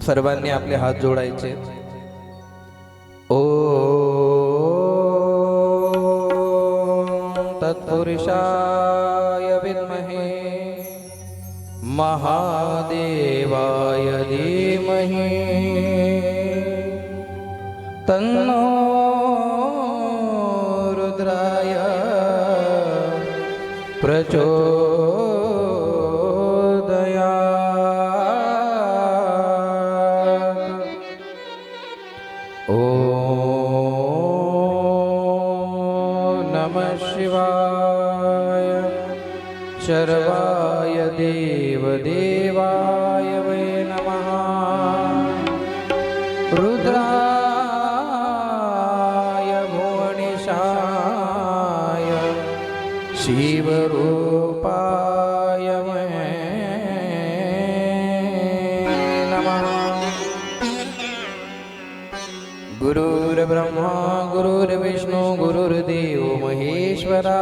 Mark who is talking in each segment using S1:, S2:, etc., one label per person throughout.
S1: सर्वांनी आपले हात जोडायचे। ओ तत्पुरुषाय विद्महे महादेवाय धीमहि तन्नो रुद्राय प्रचोदयात्। ॐ नमः शिवाय शर्वाय देवदेवाय वै नमः। रुद्राय भुवनेशाय शिवरूपाय वै नमः। गुरुर्ब्रह्मा गुरुर्विष्णु गुरुर्देव महेश्वरा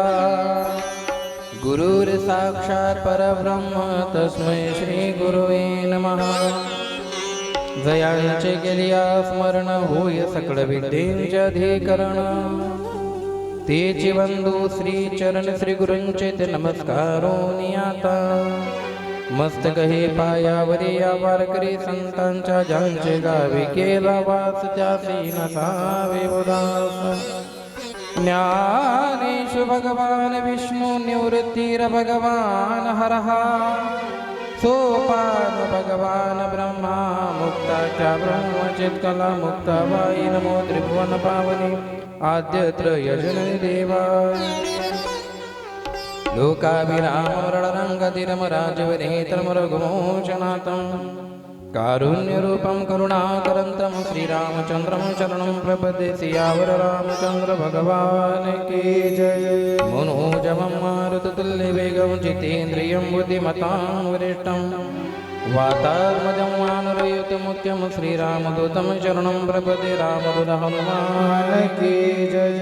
S1: गुरुर्साक्षात् परब्रह्म तस्मै श्री गुरुवे नमः। जयांचे केलिया स्मरण होय सकळ विद्येंचे अधिकरण तेची बंधू श्री चरण श्री गुरूंचे ते नमस्कारो नियाता। मस्तक हे पायावरी या वारकरी संतांच्या ज्यांचे गावी केला वास त्यासी नसावे उदास। ज्ञानेश भगवान विष्णु निवृत्तीर भगवान हरः सोपान भगवान ब्रह्मा मुक्ताच्या ब्रह्मचित्कला मुक्ताबाई नमो त्रिभुवन पावनी आद्यत्र यजननी देवा। लोकाभिराम रणरंगतिरमराजवनेत्रम रघुमोचनाथं कारुण्यरूपं करुणाकरन्तं श्रीरामचन्द्रं शरणं प्रपद्ये। सियावर रामचंद्र भगवान की जय। मनोजवं मारुततुल्यवेगं जितेन्द्रियं बुद्धिमतां वरिष्ठं वातात्मजं वानरयुतमुख्यं श्रीरामदूतं शरणं प्रपद्ये। रामदूत हनुमान की जय।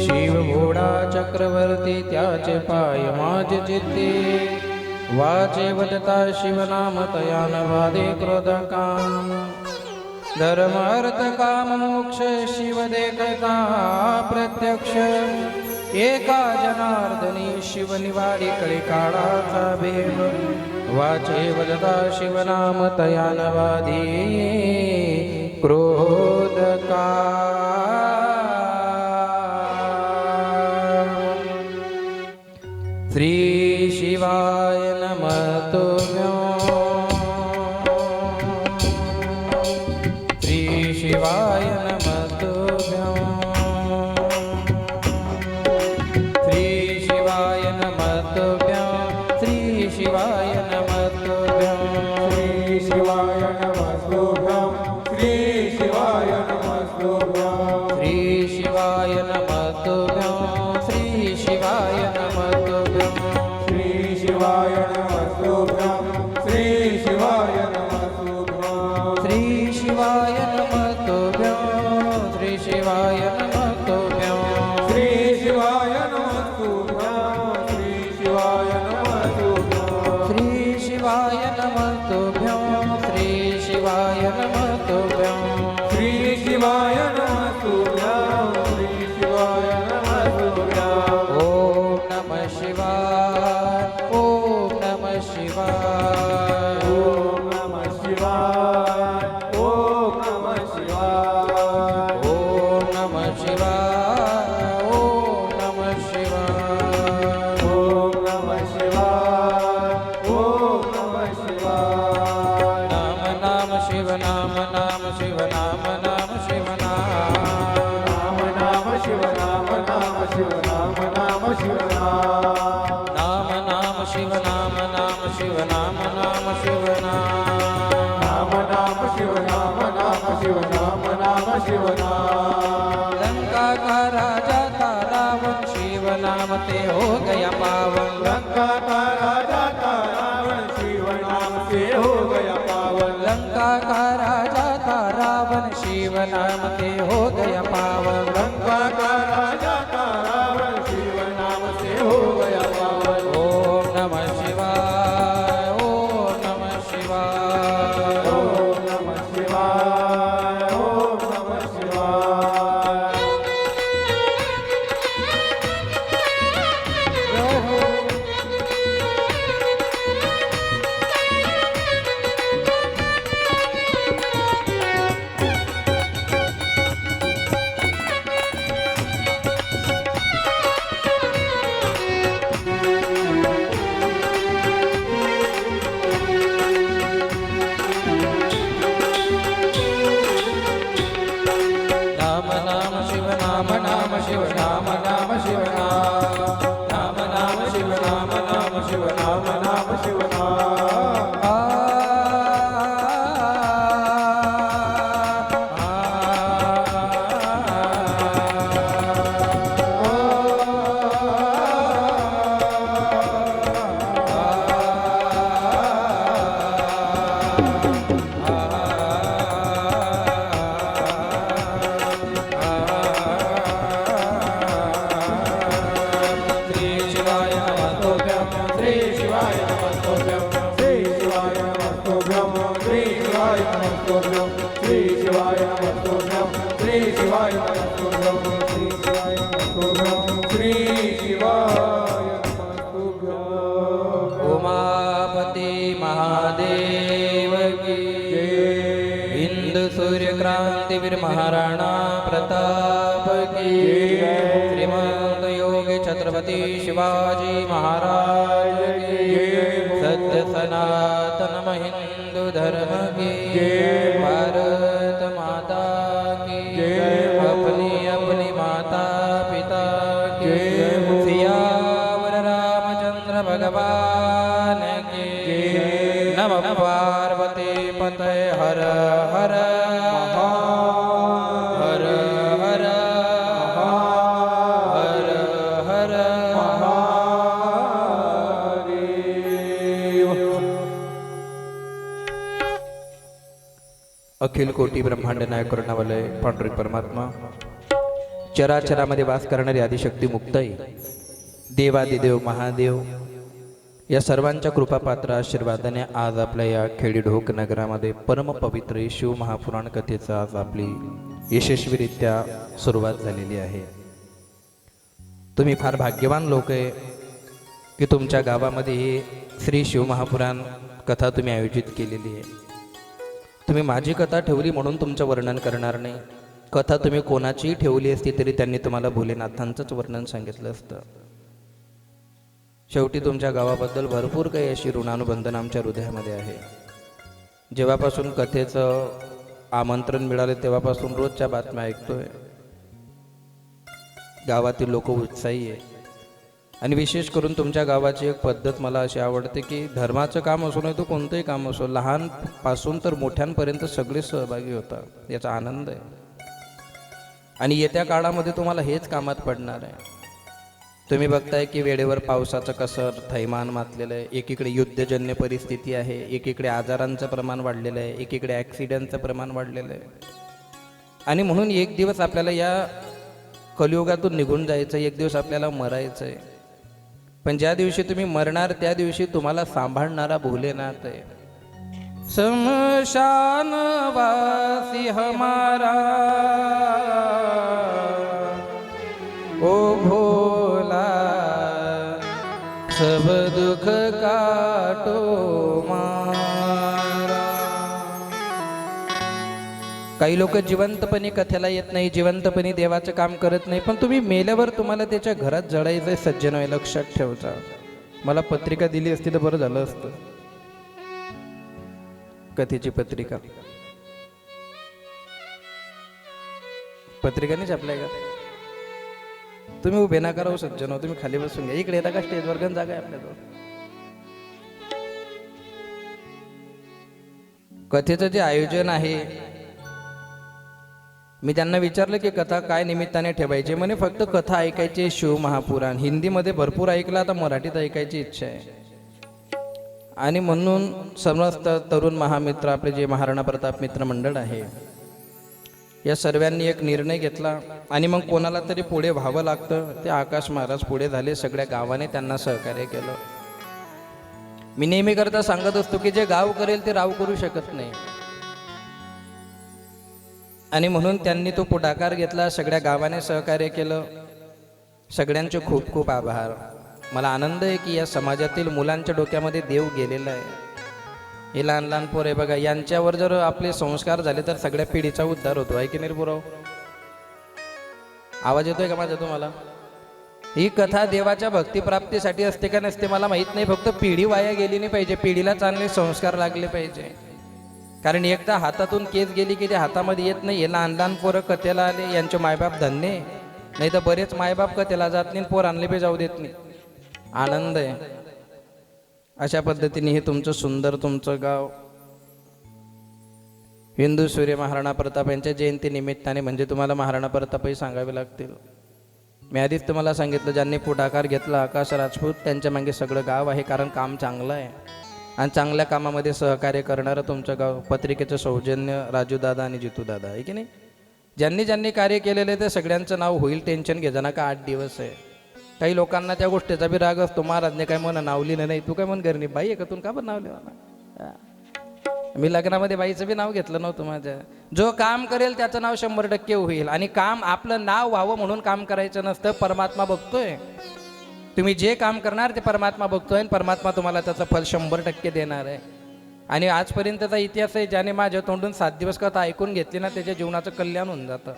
S1: शिव घोडा चक्रवर्ती त्याचे पाय माझे चित्ती वाचे वदता शिवनाम तया न बाधे क्रोध काम। धर्म अर्थ काम मोक्ष शिव देखता प्रत्यक्ष एका जनार्दनी शिव निवाडी कळे काळाचा भेद वाचे वदता शिवनाम तया न बाधे क्रोध काम। श्री शिवाय नमः तुभ्यं श्री शिवाय नमः तुभ्यं श्री शिवाय नमः तुभ्यं श्री शिवाय नमः तुभ्यं
S2: श्री शिवाय नमस्तुभ्यं श्री शिवाय नमस्तुभ्यं
S1: श्री शिवाय नमः तुभ्यं श्री शिवाय नमः तुभ्यं
S2: श्री शिवाय नमस्तुभ्यं श्री शिवाय नमस्तुभ्यं
S1: श्री शिवाय नमः तुभ्यं श्री शिवाय नमः तुभ्यं
S2: श्री शिवाय नमस्तुभ्यं श्री शिवाय नमस्तुभ्यं
S1: श्री शिवाय नमः तुभ्यं श्री शिवाय नमः तुभ्यं
S2: श्री शिवाय नमस्तुभ्यं श्री शिवाय नमस्तुभ्यं
S1: ॐ नमः शिवाय ॐ नमः शिवाय
S2: ॐ नमः शिवाय ॐ नमः शिवाय
S1: ॐ नमः शिवाय ॐ नमः शिवाय
S2: ॐ नमः शिवाय ॐ नमः शिवाय
S1: नाम नाम शिव नाम नाम शिव नाम नाम शिव नाम
S2: नाम नाम शिव नाम नाम शिव नाम नाम शिव
S1: नाम नाम शिव नाम नाम शिव नाम नाम शिव
S2: नाम नाम शिव नाम नाम शिव नाम नाम शिव
S1: लंका का राजा था रावण शिव नाम ते हो गया पावन
S2: लंका का राजा था रावण शिव नाम से हो गया पावन
S1: लंका का राजा था रावण शिव नाम ते हो गया पावन
S2: लंका का राजा था रावण शिव नाम से हो गया पावन
S1: ओम नमः शिवाय ओम नमः शिवाय
S2: ओम नमः शिवाय स्तोत्रम श्री शिवाय नमः स्तोत्रम श्री शिवाय नमः स्तोत्रम श्री शिवाय नमः स्तोत्रम श्री शिवाय नमः स्तोत्रम श्री शिवाय नमः स्तोत्रम
S1: उमापति महादेव की हिंद सूर्य क्रांति वीर महाराणा प्रताप की श्रीमंत योगी छत्रपति शिवाजी महाराज की सत्य सनातन हिंदू धर्म की भारत माता की अपनी अपनी माता पिता की सियावर रामचंद्र भगवान की नमः पार्वती पते हर हर हर हर हर हर अखिल कोटी ब्रह्मांड नायक करुणावलय पांडुरंग परमात्मा चराचरामध्ये वास करणारी आदिशक्ती मुक्ताई देवादिदेव महादेव या सर्वांच्या कृपापात्र आशीर्वादाने आज आपल्या या खेडीढोक नगरामध्ये परम पवित्र शिव महापुराण कथेचा आज आपली यशस्वीरित्या सुरुवात झालेली आहे. तुम्ही फार भाग्यवान लोक आहे की तुमच्या गावामध्ये ही श्री शिव महापुराण कथा तुम्ही आयोजित केलेली आहे. तुम्ही माझी कथा ठेवली म्हणून तुमचं वर्णन करणार नाही. कथा तुम्ही कोणाचीही ठेवली असती तरी त्यांनी तुम्हाला भोलेनाथांचंच वर्णन सांगितलं असतं. शेवटी तुमच्या गावाबद्दल भरपूर काही अशी ऋणानुबंधन आमच्या हृदयामध्ये आहे. जेव्हापासून कथेचं आमंत्रण मिळालं तेव्हापासून रोजच्या बातम्या ऐकतोय. गावातील लोक उत्साही आहे आणि विशेष करून तुमच्या गावाची एक पद्धत मला अशी आवडते की धर्माचं काम असो नाही तो कोणतंही काम असो लहानपासून तर मोठ्यांपर्यंत सगळे सहभागी होतात. याचा आनंद आहे आणि येत्या काळामध्ये तुम्हाला हेच कामात पडणार आहे. तुम्ही बघताय की वेळेवर पावसाचं कसं थैमान मातलेलं आहे. एकीकडे युद्धजन्य परिस्थिती आहे, एकीकडे आजारांचं प्रमाण वाढलेलं आहे, एकीकडे ॲक्सिडेंटचं प्रमाण वाढलेलं आहे. आणि म्हणून एक दिवस आपल्याला या कलियुगातून निघून जायचं, एक दिवस आपल्याला मरायचं आहे. पण ज्या दिवशी तुम्ही मरणार त्या दिवशी तुम्हाला सांभाळणारा भोलेनाथ आहे. शमशानवासी हमारा ओ भोला सब दुख काटो मारा. काही लोक जिवंतपणे कथेला येत नाही, जिवंतपणे देवाचं काम करत नाही. पण तुम्ही मेल्यावर तुम्हाला त्याच्या घरात जळायचंय सज्जन आहे, लक्षात ठेवता. मला पत्रिका दिली असती तर बरं झालं असतं. कथेची पत्रिका पत्रिकाने छापलाय का? तुम्ही उभे ना करावं सज्जन हो, तुम्ही खाली बसून घ्या. इकडे येता का स्टेजवर? गण जागा आहे आपल्याजवळ. कथेचं जे आयोजन आहे, मी त्यांना विचारलं की कथा काय निमित्ताने ठेवायची. म्हणे फक्त कथा ऐकायची. शिव महापुराण हिंदीमध्ये भरपूर ऐकलं, आता मराठीत ऐकायची इच्छा आहे. आणि म्हणून समस्त तरुण महामित्र आपले जे महाराणा प्रताप मित्र मंडळ आहे या सर्वांनी एक निर्णय घेतला आणि मग कोणाला तरी पुढे व्हावं लागतं. ते आकाश महाराज पुढे झाले. सगळ्या गावाने त्यांना सहकार्य केलं. मी नेहमी करता सांगत असतो की जे गाव करेल ते राव करू शकत नाही. आणि म्हणून त्यांनी तो पुढाकार घेतला. सगळ्या गावाने सहकार्य केलं. सगळ्यांचे खूप खूप आभार. मला आनंद आहे की या समाजातील मुलांच्या डोक्यामध्ये देव गेलेला आहे. हे लहान लहान पोर आहे बघा, यांच्यावर जर आपले संस्कार झाले तर सगळ्या पिढीचा उद्धार होतो. आहे की नाही पुराव? आवाज येतोय का माझा तुम्हाला? ही कथा देवाच्या भक्तिप्राप्तीसाठी असते का नसते मला माहीत नाही. फक्त पिढी वाया गेली नाही पाहिजे, पिढीला चांगले संस्कार लागले पाहिजे. कारण एकदा हातातून केस गेली की ते हातामध्ये येत नाही. हे लहान लहान पोरं कथेला आले, यांचे मायबाप धन्य. नाही तर बरेच मायबाप कथेला जात नाही, पोर आणले बी जाऊ देत नाही. आनंद आहे. अशा पद्धतीने हे तुमचं सुंदर तुमचं गाव हिंदू सूर्य महाराणा प्रताप यांच्या जयंती निमित्ताने, म्हणजे तुम्हाला महाराणा प्रतापही सांगावे लागतील. मी आधीच तुम्हाला सांगितलं, ज्यांनी पुढाकार घेतला आकाश राजपूत त्यांच्या मागे सगळं गाव आहे. कारण काम चांगलं आहे आणि चांगल्या कामामध्ये सहकार्य करणारं तुमचं गाव. पत्रिकेचं सौजन्य राजूदादा आणि जितूदादा आहे की नाही. ज्यांनी ज्यांनी कार्य केलेलं आहे ते सगळ्यांचं नाव होईल. टेन्शन घे जाणार का. 8 दिवस आहे. काही लोकांना त्या गोष्टीचा बी राग असतो. महाराजने काय म्हणा नाव लिहिलं नाही, तू काय म्हण करणे बाई आहे का, तू का बरं नाव लिहा. मी लग्नामध्ये बाईचं बी नाव घेतलं नव्हतं माझ्या. जो काम करेल त्याचं नाव 100% होईल. आणि काम आपलं नाव व्हावं म्हणून काम करायचं नसतं. परमात्मा बघतोय, तुम्ही जे काम करणार ते परमात्मा बघतोय आणि परमात्मा तुम्हाला त्याचं फल 100% देणार आहे. आणि आजपर्यंतचा इतिहास आहे, ज्याने माझ्या तोंडून 7 दिवस कथा ऐकून घेतली ना, त्याच्या जीवनाचं कल्याण होऊन जातं.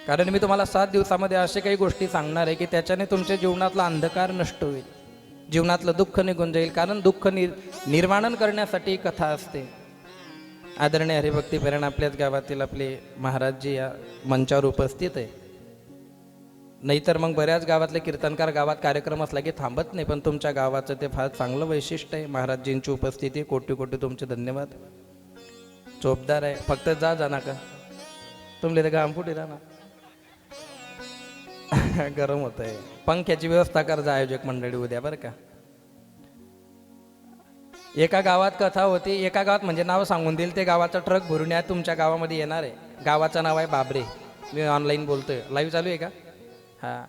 S1: कारण मी तुम्हाला 7 दिवसामध्ये असे काही गोष्टी सांगणार आहे की त्याच्याने तुमच्या जीवनातला अंधकार नष्ट होईल, जीवनातलं दुःख निघून जाईल. कारण दुःख निर्माण करण्यासाठी कथा असते. आदरणीय हरिभक्तीपरायण आपल्याच गावातील आपले महाराजजी या मंचावर उपस्थित आहे. नाहीतर मग बऱ्याच गावातले कीर्तनकार गावात कार्यक्रम असला की थांबत नाही, पण तुमच्या गावाचं ते फार चांगलं वैशिष्ट्य आहे. महाराजजींची उपस्थिती, कोटी कोटी तुमचे धन्यवाद. चोपदार आहे, फक्त जा नका तुमले ते गाम फुटी राहणार. गरम होत आहे. पंख्याची व्यवस्था करजा आयोजक मंडळी उद्या बरं का. एका गावात कथा होती. एका गावात म्हणजे नाव सांगून देईल, ते गावाचा ट्रक भरून या तुमच्या गावामध्ये येणार आहे. गावाचं नाव आहे बाबरे. मी ऑनलाईन बोलतोय, लाईव्ह चालू आहे का? हां,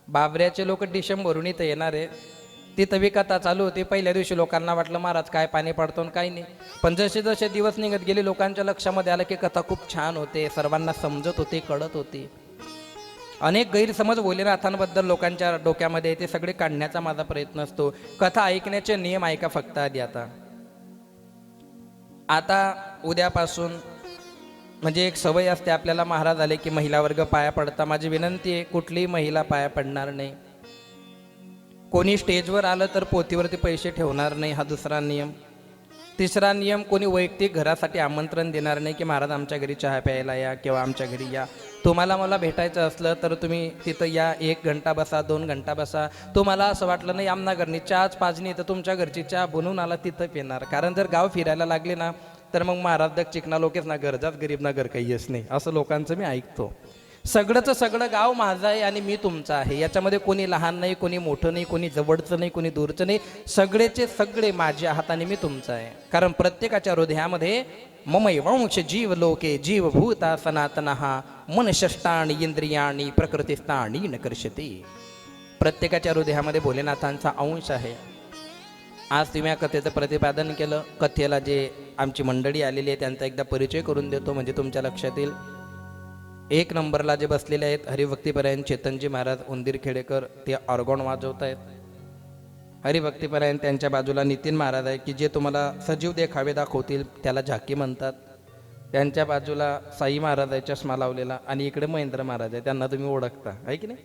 S1: बाबऱ्याचे लोक डिसेंबरून इथं येणार आहे. तिथं बी कथा चालू होती. पहिल्या दिवशी लोकांना वाटलं महाराज काय पाणी पडतो काही नाही, पण जसे जसे दिवस निघत गेले लोकांच्या लक्षामध्ये आलं की कथा खूप छान होते, सर्वांना समजत होते, कळत होती. अनेक गैरसमज भोलेनाथांबद्दल लोकांच्या डोक्यामध्ये ते सगळे काढण्याचा माझा प्रयत्न असतो. कथा ऐकण्याचे नियम ऐका फक्त आधी. आता उद्यापासून म्हणजे एक सवय असते आपल्याला, महाराज आले की महिला वर्ग पाया पडता. माझी विनंती आहे, कुठलीही महिला पाया पडणार नाही. कोणी स्टेजवर आलं तर पोथीवरती पैसे ठेवणार नाही, हा दुसरा नियम. तिसरा नियम, कोणी वैयक्तिक घरासाठी आमंत्रण देणार नाही की महाराज आमच्या घरी चहा प्यायला या किंवा आमच्या घरी या. तुम्हाला मला भेटायचं असलं तर तुम्ही तिथं या, 1 घंटा बसा, 2 घंटा बसा. तुम्हाला असं वाटलं नाही आमना घरनी चहाच पाजणी तर तुमच्या घरची चहा बनवून आला तिथं पिणार. कारण जर गाव फिरायला लागले ना तर मग महाराज दग चिकना लोकेच ना गरजाच गरीब ना घर काही येस नाही, असं लोकांचं मी ऐकतो. सगळंचं सगळं गाव माझं आहे आणि मी तुमचं आहे. याच्यामध्ये कोणी लहान नाही, कोणी मोठं नाही, कोणी जवळचं नाही, कोणी दूरचं नाही. सगळेचे सगळे माझे आहात आणि मी तुमचं आहे. कारण प्रत्येकाच्या हृदयामध्ये ममैवंश जीव लोके जीवभूता सनातनः मनषष्टाणी इंद्रियाणी प्रकृतिस्थानी न कर्षते. प्रत्येकाच्या हृदयामध्ये भोलेनाथांचा अंश आहे. आज तुम्ही या कथेचं प्रतिपादन केलं. कथेला जे आमची मंडळी आलेली आहे त्यांचा एकदा परिचय करून देतो म्हणजे तुमच्या लक्षात येईल. 1 नंबरला जे बसलेले आहेत हरिभक्तीपरायण चेतनजी महाराज उंदीर खेडेकर, ते ऑर्गॉन वाजवत आहेत. हरिभक्तीपरायण त्यांच्या बाजूला नितीन महाराज आहे की जे तुम्हाला सजीव देखावे दाखवतील, त्याला झाकी म्हणतात. त्यांच्या बाजूला साई महाराज आहे चष्मा लावलेला, आणि इकडे महेंद्र महाराज आहे, त्यांना तुम्ही ओळखता आहे की नाही.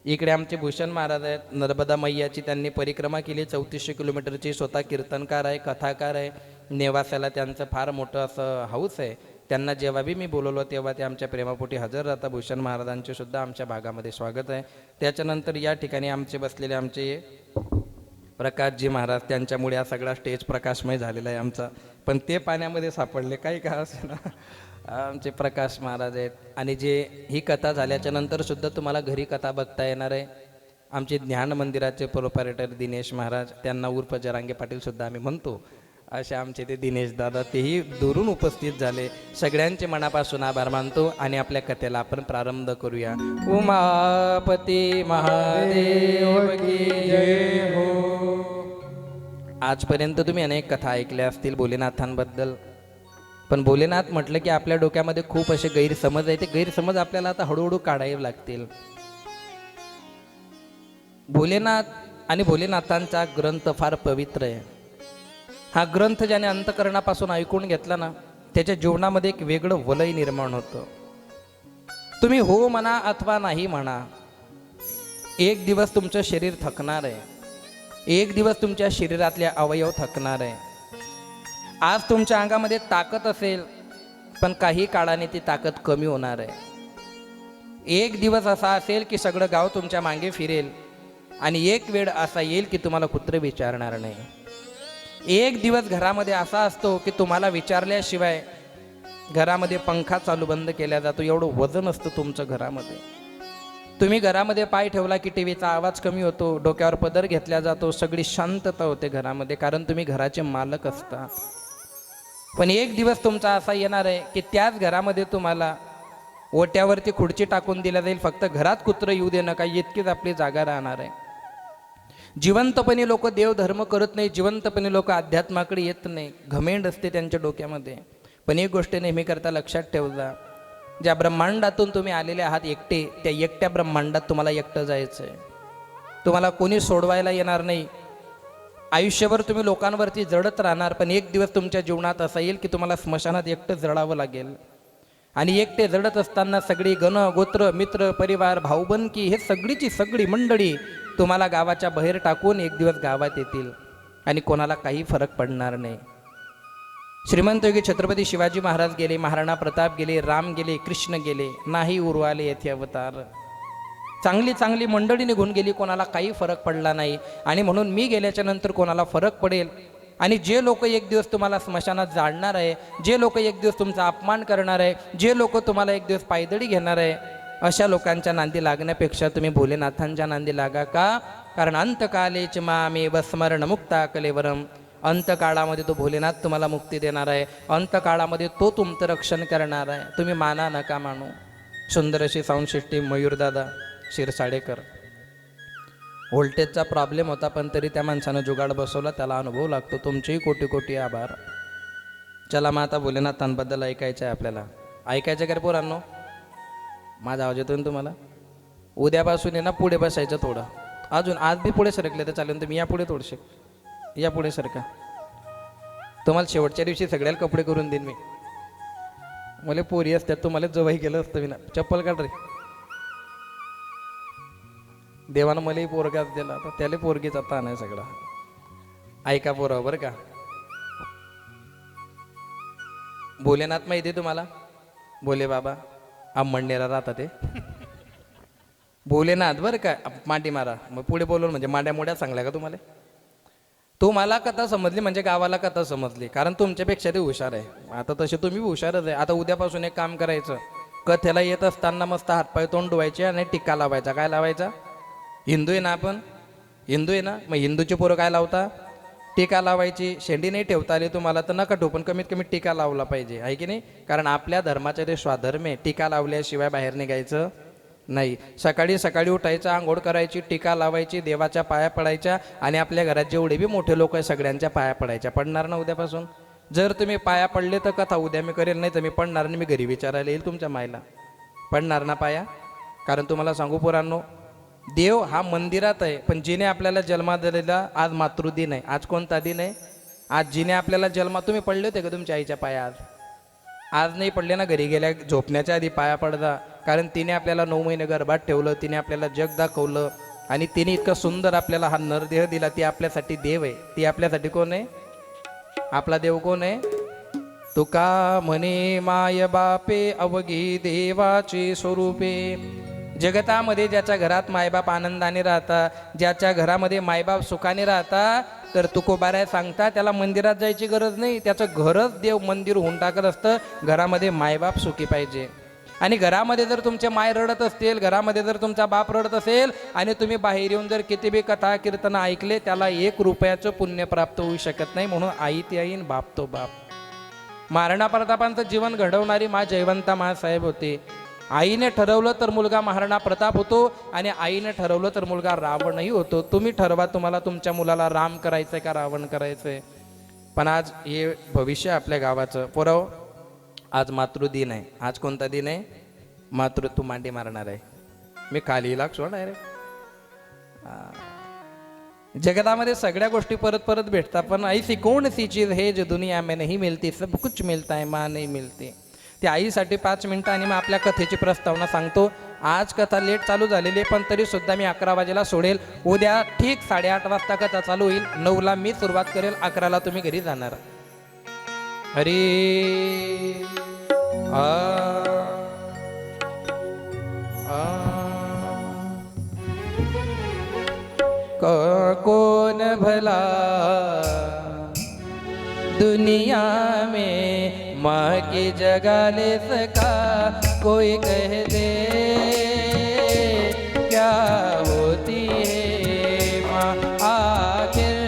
S1: इकडे आमचे भूषण महाराज आहेत, नर्मदा मैयाची त्यांनी परिक्रमा केली 3400 किलोमीटरची. स्वतः कीर्तनकार आहे, कथाकार आहे. नेवासाला त्यांचं फार मोठं असं हाऊस आहे. त्यांना जेव्हा बी मी बोलवलो तेव्हा ते आमच्या प्रेमापोटी हजर राहतात. भूषण महाराजांचे सुद्धा आमच्या भागामध्ये स्वागत आहे. त्याच्यानंतर या ठिकाणी आमचे बसलेले आमचे प्रकाशजी महाराज, त्यांच्यामुळे हा सगळा स्टेज प्रकाशमय झालेला आहे आमचा. पण ते पाण्यामध्ये सापडले काही का असे ना. आमचे प्रकाश महाराज आहेत. आणि जे ही कथा झाल्याच्या नंतर सुद्धा तुम्हाला घरी कथा बघता येणार आहे. आमचे ज्ञान मंदिराचे प्रोप्रायटर दिनेश महाराज, त्यांना उर्फ जरांगे पाटील सुद्धा आम्ही म्हणतो, असे आमचे ते दिनेश दादा, तेही दुरून उपस्थित झाले. सगळ्यांचे मनापासून आभार मानतो आणि आपल्या कथेला आपण प्रारंभ करूया. उमापती महादेव की जय हो. आजपर्यंत तुम्ही अनेक कथा ऐकल्या असतील भोलेनाथांबद्दल, पण भोलेनाथ म्हटलं की आपल्या डोक्यामध्ये खूप असे गैरसमज आहे. ते गैरसमज आपल्याला आता हळूहळू काढावे लागतील. भोलेनाथ आणि भोलेनाथांचा ग्रंथ फार पवित्र आहे. हा ग्रंथ ज्याने अंतकरणापासून ऐकून घेतला ना, त्याच्या जीवनामध्ये एक वेगळं वलय निर्माण होतं. तुम्ही हो म्हणा अथवा नाही म्हणा, एक दिवस तुमचं शरीर थकणार आहे. एक दिवस तुमच्या शरीरातले अवयव थकणार आहे. आज तुमच्या अंगामध्ये ताकद असेल, पण काही काळाने ती ताकद कमी होणार आहे. एक दिवस असा असेल की सगळं गाव तुमच्या मागे फिरेल, आणि एक वेळ असा येईल की तुम्हाला कुत्रे विचारणार नाही. एक दिवस घरामध्ये असा असतो की तुम्हाला विचारल्याशिवाय घरामध्ये पंखा चालू बंद केला जातो. एवढं वजन असतं तुमचं घरामध्ये. तुम्ही घरामध्ये पाय ठेवला की टीव्हीचा आवाज कमी होतो, डोक्यावर पदर घेतला जातो, सगळी शांतता होते घरामध्ये, कारण तुम्ही घराचे मालक असता. पण एक दिवस तुमचा असा येणार आहे की त्याच घरामध्ये तुम्हाला ओट्यावरती खुर्ची टाकून दिल्या जाईल. फक्त घरात कुत्रं येऊ दे नका, इतकीच आपली जागा राहणार आहे. जिवंतपणे लोक देवधर्म करत नाही, जिवंतपणे लोक अध्यात्माकडे येत नाही, घमेंड असते त्यांच्या डोक्यामध्ये. पण एक गोष्ट नेहमी करता लक्षात ठेवजा, ज्या ब्रह्मांडातून तुम्ही आलेले आहात एकटे, त्या एकट्या ब्रह्मांडात तुम्हाला एकटं जायचं आहे. तुम्हाला कोणी सोडवायला येणार नाही. आयुष्यभर तुम्ही लोकांवरती जडत राहणार, पण एक दिवस तुमच्या जीवनात असा येईल की तुम्हाला स्मशानात एकटं जडावं लागेल. आणि एकटे जडत असताना सगळी गण गोत्र मित्र परिवार भाऊबंदकी हे सगळीची सगळी मंडळी तुम्हाला गावाच्या बाहेर टाकून एक दिवस गावात येतील आणि कोणाला काही फरक पडणार नाही. श्रीमंत योगी छत्रपती शिवाजी महाराज गेले, महाराणा प्रताप गेले, राम गेले, कृष्ण गेले, नाही उरवाले येथे अवतार. चांगली चांगली मंडळी निघून गेली, कोणाला काही फरक पडला नाही. आणि म्हणून मी गेल्याच्या नंतर कोणाला फरक पडेल. आणि जे लोक एक दिवस तुम्हाला स्मशानात जाळणार आहे, जे लोक एक दिवस तुमचा अपमान करणार आहे, जे लोक तुम्हाला एक दिवस पायदळी घेणार आहे, अशा लोकांच्या नांदी लागण्यापेक्षा तुम्ही भोलेनाथांच्या नांदी लागा. का? कारण अंतकालेच मामेव स्मरण मुक्ता कलेवरम. अंतकाळामध्ये तो भोलेनाथ तुम्हाला मुक्ती देणार आहे, अंतकाळामध्ये तो तुमचं रक्षण करणार आहे. तुम्ही माना नका मानू. सुंदर अशी साऊंड सिस्टीम मयूरदादा शिरसाडेकर. व्होल्टेजचा प्रॉब्लेम होता, पण तरी त्या माणसानं जुगाड बसवला, त्याला अनुभव लागतो. तुमचेही कोटी कोटी आभार. चला मग आता भोलेनाथांबद्दल ऐकायचं आहे आपल्याला. ऐकायचं का रे पोरांनो? माझा आवाज येतो ना तुम्हाला? उद्यापासून आहे ना पुढे बसायचं थोडं. अजून आज बी पुढे सरकले तर चालेल, तुम्ही या पुढे थोडेसे या पुढे सरका. तुम्हाला शेवटच्या दिवशी सगळ्याला कपडे करून देईन मी. मला पोरी असतात, तुम्हाला जवाई केलं असतं मी ना. चप्पल काढ रे. देवानं मलाही पोरगाच दिला, तर त्याला पोरगीच आता नाही सगळा. ऐका पोरं बरं का. भोलेनाथ माहिती आहे तुम्हाला? भोले बाबा आंबणनेरा राहतात ते भोलेनाथ बरं का. मांडी मारा. मग पुढे बोलून म्हणजे मांड्या मोड्या सांगल्या का तुम्हाला? तुम्हाला कथा समजली म्हणजे गावाला कथा समजली, कारण तुमच्यापेक्षा ते हुशार आहे. आता तसे तुम्ही हुशारच आहे. आता उद्यापासून एक काम करायचं, कथेला येत असताना मस्त हातपाय तोंड धुवायचे आणि टिक्का लावायचा. काय लावायचा? हिंदू आहे ना आपण, हिंदू आहे ना, मग हिंदूचे पोरं काय लावता? टीका लावायची. शेंडी नाही ठेवता आली तुम्हाला तर नका ठेवू, पण कमीत कमी टीका लावला पाहिजे, आहे की नाही? कारण आपल्या धर्माचे ते स्वाधर्म आहे. टीका लावल्याशिवाय बाहेर निघायचं नाही. सकाळी सकाळी उठायचं, आंघोळ करायची, टीका लावायची, देवाच्या पाया पडायच्या आणि आपल्या घरात जेवढे बी मोठे लोक आहे सगळ्यांच्या पाया पडायच्या. पडणार ना उद्यापासून? जर तुम्ही पाया पडले तर कथा उद्या मी करेल, नाही तर मी पडणार आणि मी घरी विचारायला येईल तुमच्या मायला. पडणार ना पाया? कारण तुम्हाला सांगू पोरांनो, देव हा मंदिरात आहे, पण जिने आपल्याला जन्म दिलेला आज मातृदिन आहे. आज कोणता दिन आहे? आज जिने आपल्याला जन्म. तुम्ही पडले होते का तुमच्या आईच्या पाया? आज नाही पडले ना, घरी गेल्या झोपण्याच्या आधी पाया पडदा. कारण तिने आपल्याला 9 महिने गर्भात ठेवलं, तिने आपल्याला जग दाखवलं आणि तिने इतकं सुंदर आपल्याला हा नरदेह दिला. ती आपल्यासाठी देव आहे. ती आपल्यासाठी कोण आहे? आपला देव कोण आहे? तुका म्हणे माय बापे अवघी देवाचे स्वरूपे. जगतामध्ये ज्याच्या घरात मायबाप आनंदाने राहता, ज्याच्या घरामध्ये मायबाप सुखाने राहता, तर तुकोबाराय सांगता त्याला मंदिरात जायची गरज नाही. त्याचं घरच देव मंदिर होऊन टाकत असतं. घरामध्ये मायबाप सुखी पाहिजे. आणि घरामध्ये जर तुमचे माय रडत असतील, घरामध्ये जर तुमचा बाप रडत असेल आणि तुम्ही बाहेर येऊन जर किती बी कथा कीर्तन ऐकले, त्याला 1 रुपयाचं पुण्य प्राप्त होऊ शकत नाही. म्हणून आई ती आईन, बाप तो बाप. महाराणा प्रतापांचं जीवन घडवणारी मा जयवंता मासाहेब होते. आईने ठरवलं तर मुलगा महाराणा प्रताप होतो आणि आईने ठरवलं तर मुलगा रावणही होतो. तुम्ही ठरवा तुम्हाला तुमच्या मुलाला राम करायचंय का रावण करायचंय. पण आज हे भविष्य आपल्या गावाचं. पोराव, आज मातृदिन आहे. आज कोणता दिन आहे? तू मांडी मारणार आहे. मी खाली लाग सोड आहे रे. जगतामध्ये सगळ्या गोष्टी परत परत भेटतात, पण ऐसी कौन सी चीज है जो दुनिया में नहीं मिलती, सब कुछ मिलता है माँ नहीं मिलती. ती आईसाठी 5 मिनिटं आणि मग आपल्या कथेची प्रस्तावना सांगतो. आज कथा लेट चालू झालेली आहे, पण तरी सुद्धा मी 11 वाजेला सोडेल. उद्या ठीक 8:30 वाजता कथा चालू होईल. 9ला मी सुरुवात करेल, 11ला तुम्ही घरी जाणार. हरी कौन भला दुनिया में माँ की जगह ले सका, कोई कह दे क्या होती है माँ, आखिर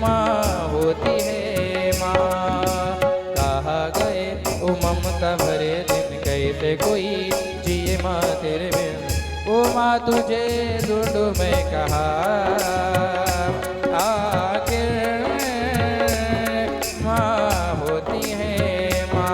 S1: माँ होती है माँ. कहाँ गए वो ममता भरे दिन, कैसे कोई जिए माँ तेरे बिन. ओ माँ तुझे ढूंढूं मैं कहाँ, आखिर माँ होती है माँ।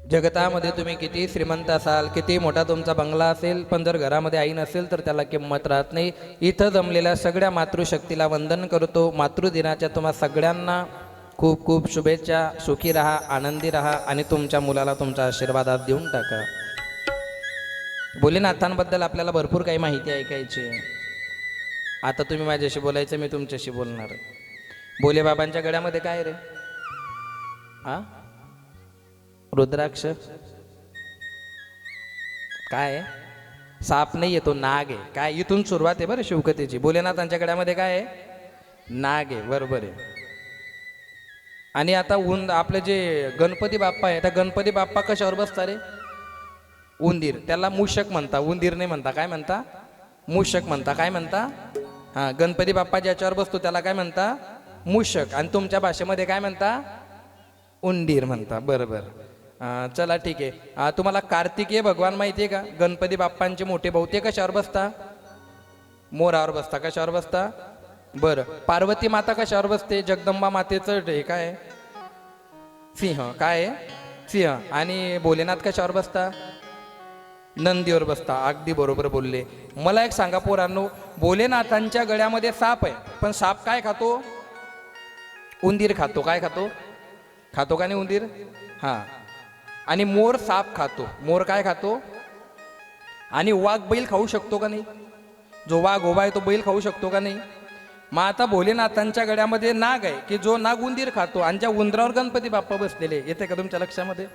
S1: जगतामध्ये तुम्ही किती श्रीमंत असाल, किती मोठा तुमचा बंगला असेल, पण जर घरामध्ये आई नसेल तर त्याला किंमत राहत नाही. इथं जमलेल्या सगळ्या मातृशक्तीला वंदन करतो. मातृदिनाच्या तुम्हा सगळ्यांना खूप खूप शुभेच्छा. सुखी राहा, आनंदी राहा आणि तुमच्या मुलाला तुमचा आशीर्वादात देऊन टाका. भोलेनाथांबद्दल आपल्याला भरपूर काही माहिती ऐकायची आहे. आता तुम्ही माझ्याशी बोलायचं, मी तुमच्याशी बोलणार. भोलेबाबांच्या गळ्यामध्ये काय रे? हा, रुद्राक्ष काय आहे? साप नाही आहे, तो नाग आहे. काय, इथून सुरुवात आहे बरं शिवकथेची. भोलेनाथांच्या गळ्यामध्ये काय आहे? नाग आहे, बरोबर आहे. आणि आता आपलं जे गणपती बाप्पा आहे, त्या गणपती बाप्पा कशावर बसता रे? उंदीर. त्याला मूषक म्हणता, उंदीर नाही म्हणता. काय म्हणता? मूषक म्हणता. काय म्हणता? हां, गणपती बाप्पा ज्याच्यावर बसतो त्याला काय म्हणता? मूषक. आणि तुमच्या भाषेमध्ये काय म्हणता? उंदीर म्हणता. बरोबर. चला ठीक आहे. तुम्हाला कार्तिकेय भगवान माहिती आहे का? गणपती बाप्पांचे मोठे भाऊ, ते कशावर बसता? मोरावर बसता. कशावर बसता? बरं. पार्वती माता कशावर बसते? जगदंबा मातेचं हे काय आहे? सिंह. काय आहे? सिंह. आणि भोलेनाथ कशावर बसता? नंदीवर बसता. अगदी बरोबर बोलले. मला एक सांगा पोरांनो, भोलेनाथांच्या गळ्यामध्ये साप आहे, पण साप काय खातो? उंदीर खातो. काय खातो? खातो का नाही उंदीर? हां. आणि मोर साप खातो. मोर काय खातो? आणि वाघ बैल खाऊ शकतो का नाही? जो वाघ उभा आहे तो बैल खाऊ शकतो का नाही? मग आता भोलेनाथांच्या गळ्यामध्ये नाग आहे की जो नाग उंदीर खातो, आणि ज्या उंदरावर गणपती बाप्पा बसलेले. येते का तुमच्या लक्षामध्ये?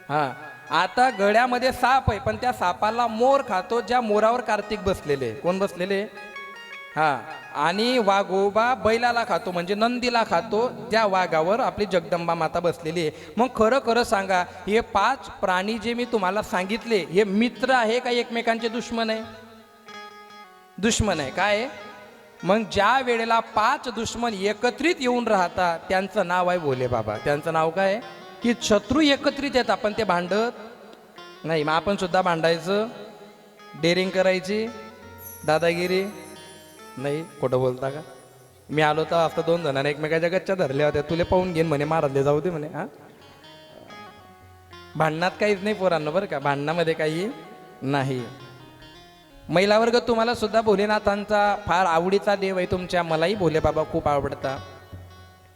S1: हां. आता गळ्यामध्ये साप आहे, पण त्या सापाला मोर खातो, ज्या मोरावर कार्तिक बसलेले. कोण बसलेले? हां. आणि वाघोबा बैलाला खातो, म्हणजे नंदीला खातो, ज्या वाघावर आपली जगदंबा माता बसलेली आहे. मग खरं खरं सांगा, हे 5 प्राणी जे मी तुम्हाला सांगितले, हे मित्र आहे का एकमेकांचे दुश्मन आहे? दुश्मन आहे. काय आहे? मग ज्या वेळेला 5 दुश्मन एकत्रित येऊन राहतात, त्यांचं नाव आहे भोले बाबा. त्यांचं नाव काय आहे? की शत्रू एकत्रित येतात पण ते भांडत नाही. मग आपण सुद्धा भांडायचं, डेअरिंग करायची, दादागिरी नाही. खोटं बोलता का? मी आलो तर असं 2 जणांना एकमेकाच्या गच्च्या धरल्या होत्या. तुले पाहून घेईन म्हणे, मारले जाऊ दे म्हणे. हां, भांडणात काहीच नाही पोरांनो, बरं का? भांडणामध्ये काही नाही. महिला वर्ग, तुम्हाला सुद्धा भोलेनाथांचा फार आवडीचा देव आहे तुमच्या. मलाही भोले बाबा खूप आवडतात.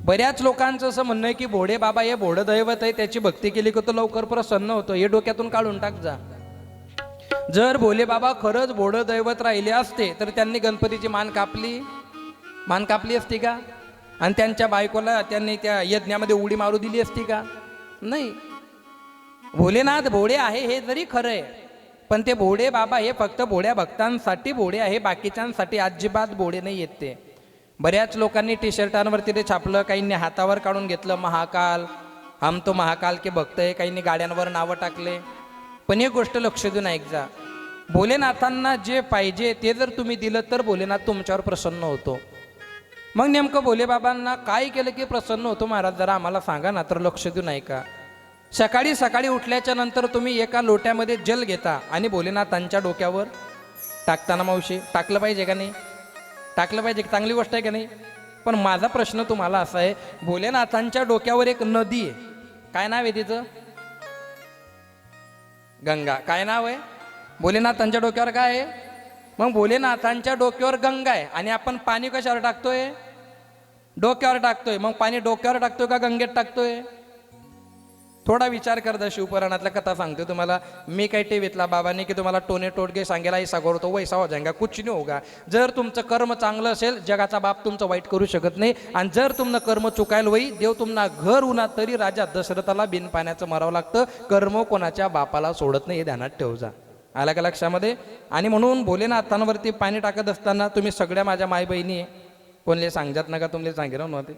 S1: बऱ्याच लोकांचं असं म्हणणं आहे की भोळे बाबा हे भोळं दैवत आहे, त्याची भक्ती केली की तो लवकर प्रसन्न होतो. हे डोक्यातून काढून टाक जा. जर भोले बाबा खरंच भोळं दैवत राहिले असते तर त्यांनी गणपतीची मान कापली असती का? आणि त्यांच्या बायकोला त्यांनी त्या यज्ञामध्ये उडी मारू दिली असती का? नाही. भोलेनाथ भोळे आहे हे जरी खरं आहे, पण ते भोळे बाबा हे फक्त भोळ्या भक्तांसाठी भोळे आहे, बाकीच्यांसाठी अजिबात भोळे नाही येत ते. बऱ्याच लोकांनी टी शर्टांवरती ते छापलं, काहींनी हातावर काढून घेतलं महाकाल, हम तो महाकाल के भक्त आहे, काहींनी गाड्यांवर नावं टाकले. पण एक गोष्ट लक्ष देऊन ऐक जा, भोलेनाथांना जे पाहिजे ते जर तुम्ही दिलं तर भोलेनाथ तुमच्यावर प्रसन्न होतो. मग नेमकं भोलेबाबांना काय केलं की प्रसन्न होतो महाराज, जरा आम्हाला सांगा ना. तर लक्ष देऊन ऐका. सकाळी सकाळी उठल्याच्या नंतर तुम्ही एका लोट्यामध्ये जल घेता आणि भोलेनाथांच्या डोक्यावर टाकताना, मावशी टाकलं पाहिजे का नाही? टाकलं पाहिजे. चांगली गोष्ट आहे का नाही? पण माझा प्रश्न तुम्हाला असा आहे, भोलेनाथांच्या डोक्यावर एक नदी आहे, काय नाव आहे तिचं? गंगा. काय नाव आहे? भोलेनाथांच्या डोक्यावर काय आहे? मग भोलेनाथांच्या डोक्यावर गंगा आहे, आणि आपण पाणी कशावर टाकतोय? डोक्यावर टाकतोय. मग पाणी डोक्यावर टाकतोय का गंगेत टाकतोय? थोडा विचार करता शिवपुराणातल्या कथा सांगतो तुम्हाला. मी काही टीव्हीतला बाबाने की तुम्हाला टोने टोटके सांगेला ऐसा करतो वैसा हो जाएगा, कुछ नाही होगा. जर तुमचं कर्म चांगलं असेल जगाचा बाप तुमचं वाईट करू शकत नाही. आणि जर तुमनं कर्म चुकायला होई देव तुम्हाला घर उन्हा तरी राजा दशरथाला बिन पाण्याचं मारावं लागतं. कर्म कोणाच्या बापाला सोडत नाही, हे ध्यानात ठेव जा. आला का लक्षामध्ये. आणि म्हणून भोलेनाथांवरती पाणी टाकत असताना तुम्ही सगळ्या माझ्या माय बहिणी कोणले सांगत नका, तुमले सांगितलं नव्हते.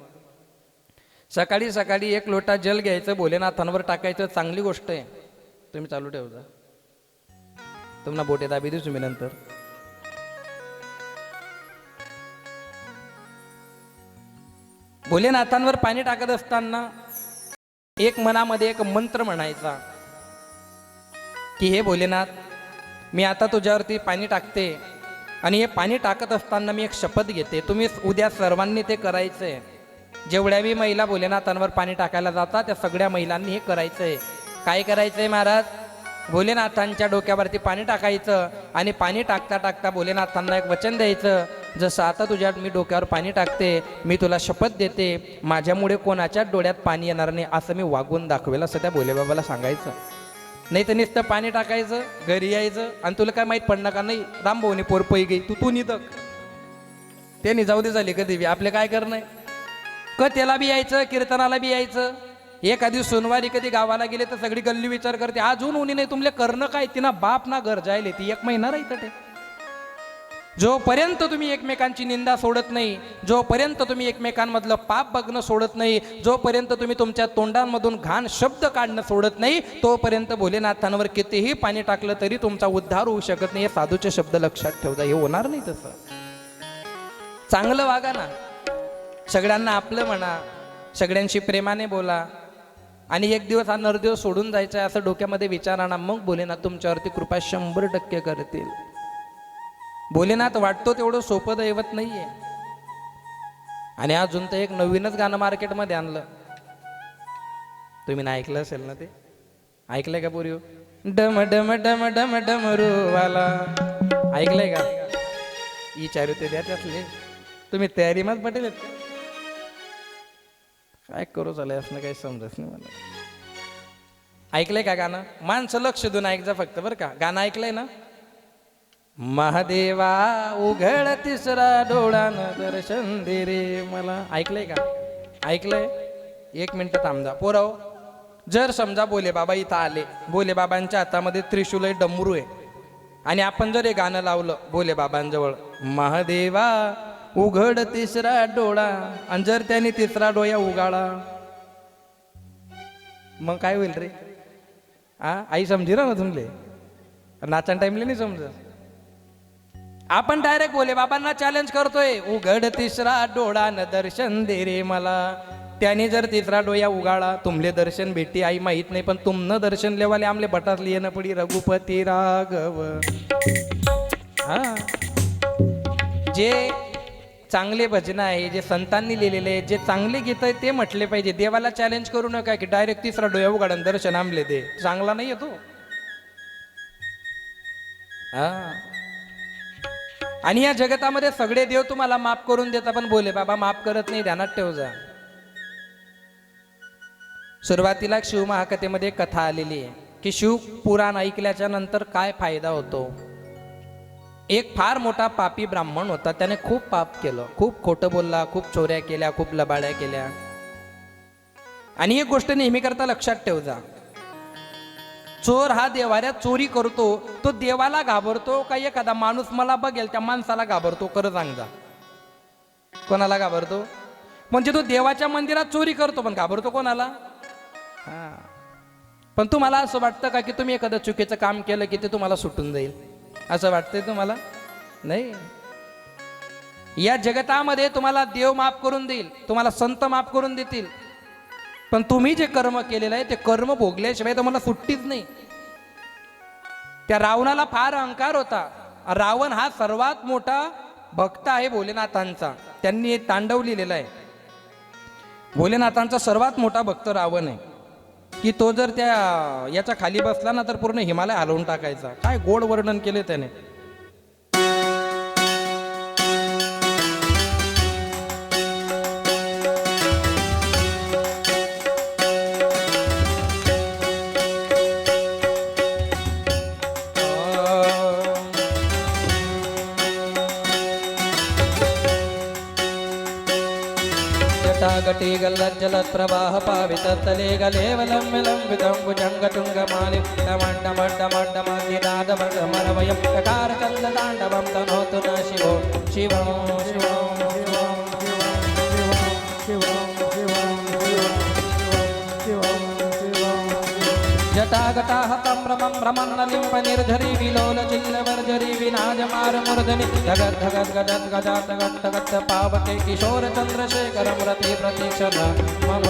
S1: सकाळी सकाळी 1 लोटा जल घ्यायचं भोलेनाथांवर टाकायचं, चांगली गोष्ट आहे. तुम्ही चालू ठेवता, तुम्हाला बोटे दाबी देऊ तुम्ही नंतर. भोलेनाथांवर पाणी टाकत असताना एक मनामध्ये एक मंत्र म्हणायचा की हे भोलेनाथ, मी आता तुझ्यावरती पाणी टाकते आणि हे पाणी टाकत असताना मी एक शपथ घेते, तुम्ही उद्या सर्वांनी ते करायचंय. जेवढ्या बी महिला भोलेनाथांवर पाणी टाकायला जातात त्या सगळ्या महिलांनी हे करायचंय. काय करायचंय महाराज? भोलेनाथांच्या डोक्यावरती पाणी टाकायचं आणि पाणी टाकता टाकता भोलेनाथांना एक वचन द्यायचं, जसं आता तुझ्या मी डोक्यावर पाणी टाकते, मी तुला शपथ देते माझ्यामुळे कोणाच्याच डोळ्यात पाणी येणार नाही असं मी वागून दाखवेल, असं त्या भोलेबाबाला सांगायचं. नाही तर नुसतं पाणी टाकायचं, घरी यायचं आणि तुला काय माहीत पडणार का नाही रामभाऊनी पोर पै गई तू निदक ते निजाऊ दे झाली कधी बी आपले काय करणं. त्याला बी यायचं, कीर्तनाला बी यायचं. एखादी सोनवारी कधी गावाला गेले तर सगळी गल्ली विचार करते अजून उनी नाही तुमले करणं काय, तिना बाप ना घर जायले ती 1 महिना राहतं ते. जोपर्यंत तुम्ही एकमेकांची निंदा सोडत नाही, जोपर्यंत तुम्ही एकमेकांमधलं पाप बघणं सोडत नाही, जोपर्यंत तुम्ही तुमच्या तोंडांमधून घाण शब्द काढणं सोडत नाही, तोपर्यंत भोलेनाथांवर कितीही पाणी टाकलं तरी तुमचा उद्धार होऊ शकत नाही. हे साधूचे शब्द लक्षात ठेवता, हे होणार नाही तसं. चांगलं वागा ना, सगळ्यांना आपलं म्हणा, सगळ्यांशी प्रेमाने बोला आणि एक दिवस हा नरदेव सोडून जायचा आहे असं डोक्यामध्ये विचार आणा, मग भोलेनाथ तुमच्यावरती कृपा 100% करतील. भोलेनाथ वाटतो तेवढं सोपं दैवत नाहीये. आणि अजून तर एक नवीनच गाणं मार्केटमध्ये आणलं, तुम्ही ना ऐकलं असेल ना, ते ऐकलंय का पुरी? डम डम डम डम डमरू वाला ऐकलंय का? विचारू ते द्या त्यातले, तुम्ही तयारी मग पटेल काय करू चालय असं काही समजत नाही मला. ऐकलंय का गाणं? माणसं लक्ष देऊन ऐकजा फक्त बरं का. गाणं ऐकलंय ना? महादेवा उघड तिसरा डोळानं दर्शन दे रे मला. ऐकलंय का? ऐकलंय? 1 मिनिट थांबजा पोराव. जर समजा भोले बाबा इथं आले, भोले बाबांच्या हातामध्ये त्रिशूल आहे, डमरू आहे आणि आपण जर हे गाणं लावलं भोले बाबांजवळ, महादेवा उघड तिसरा डोळा, आणि जर त्याने तिसरा डोळा उघाडा मग काय होईल रे? आई समजी ना तुमले, नाचन टाइमले नाही समजत. आपण डायरेक्ट भोले बाबांना चॅलेंज करतोय, उघड तिसरा डोळा न दर्शन दे रे मला. त्याने जर तिसरा डोळा उघाडा तुमले दर्शन भेटी आई माहित नाही, पण तुमनं दर्शन लेवाले आमले बटातली येणं पडी रघुपती राघव. हा, जे चांगले भजन आहे, जे संतांनी लिहिलेले आहे, जे चांगले गीत आहे ते म्हटले पाहिजे. देवाला चॅलेंज करू नका की डायरेक्ट तिसरा डोळा उघाडून दर्शन आमले दे, चांगला नाही येतो. हा, आणि या जगतामध्ये सगळे देव तुम्हाला माफ करून देतात पण भोले बाबा माफ करत नाही, ध्यानात ठेव जा. सुरुवातीला शिव महाकथेमध्ये कथा आलेली आहे की शिव पुराण ऐकल्याच्या नंतर काय फायदा होतो. एक फार मोठा पापी ब्राह्मण होता, त्याने खूप पाप केलं, खूप खोटं बोलला, खूप चोऱ्या केल्या, खूप लबाड्या केल्या. आणि एक गोष्ट नेहमी करता लक्षात ठेव जा, चोर हा देवाऱ्यात चोरी करतो तो देवाला घाबरतो का एखादा माणूस मला बघेल त्या माणसाला घाबरतो? खरं सांग जा, कोणाला घाबरतो? म्हणजे तो देवाच्या मंदिरात चोरी करतो पण घाबरतो कोणाला? हा, पण तुम्हाला असं वाटतं का की तुम्ही एखादं चुकीचं काम केलं की ते तुम्हाला सुटून जाईल, असं वाटतंय तुम्हाला? नाही. या जगतामध्ये तुम्हाला देव माफ करून देईल, तुम्हाला संत माफ करून देतील, पण तुम्ही जे कर्म केलेलं आहे ते कर्म भोगल्याशिवाय तुम्हाला सुट्टीच नाही. त्या रावणाला फार अहंकार होता. रावण हा सर्वात मोठा भक्त आहे भोलेनाथांचा, त्यांनी तांडव लिहिलेला आहे. भोलेनाथांचा सर्वात मोठा भक्त रावण आहे की तो जर त्या याच्या खाली बसला ना तर पूर्ण हिमालय हलवून टाकायचा. काय गोड वर्णन केले त्याने. जटागटी गल्लज्जलत् प्रवाह पाविततले गलेवलम्बितं भुजङ्गटुङ्गमालिं डमण्डमड्डमड्डमन्निनादमरवयं चकारचन्दताण्डवं तनोतु न शिवो शिवं शिवं जटागटाः सम्भ्रमं भ्रमन्नलिम्प निर्झरी विलोलचिल्लवर्जरी विनाजमारमूर्धनि धगद् पावके किशोरचन्द्रशेखरं रति प्रतीक्षण मम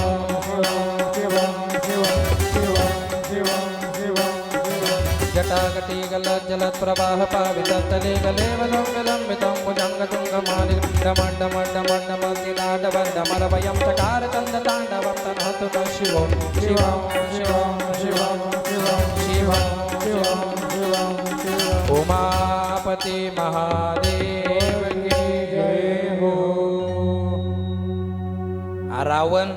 S1: जटागटी गल्लज्जलत् प्रवाह पाविततले गलेवलम्बितं भुजङ्गटुङ्गमालिं डमण्डमड्डमड्डमन्निनादवन्दमरवयं चकारचन्दताण्डवं तनोतु न शिवो शिवं शिवं शिवं शिवं शिवं उमापति महादेव की जय हो. रावण,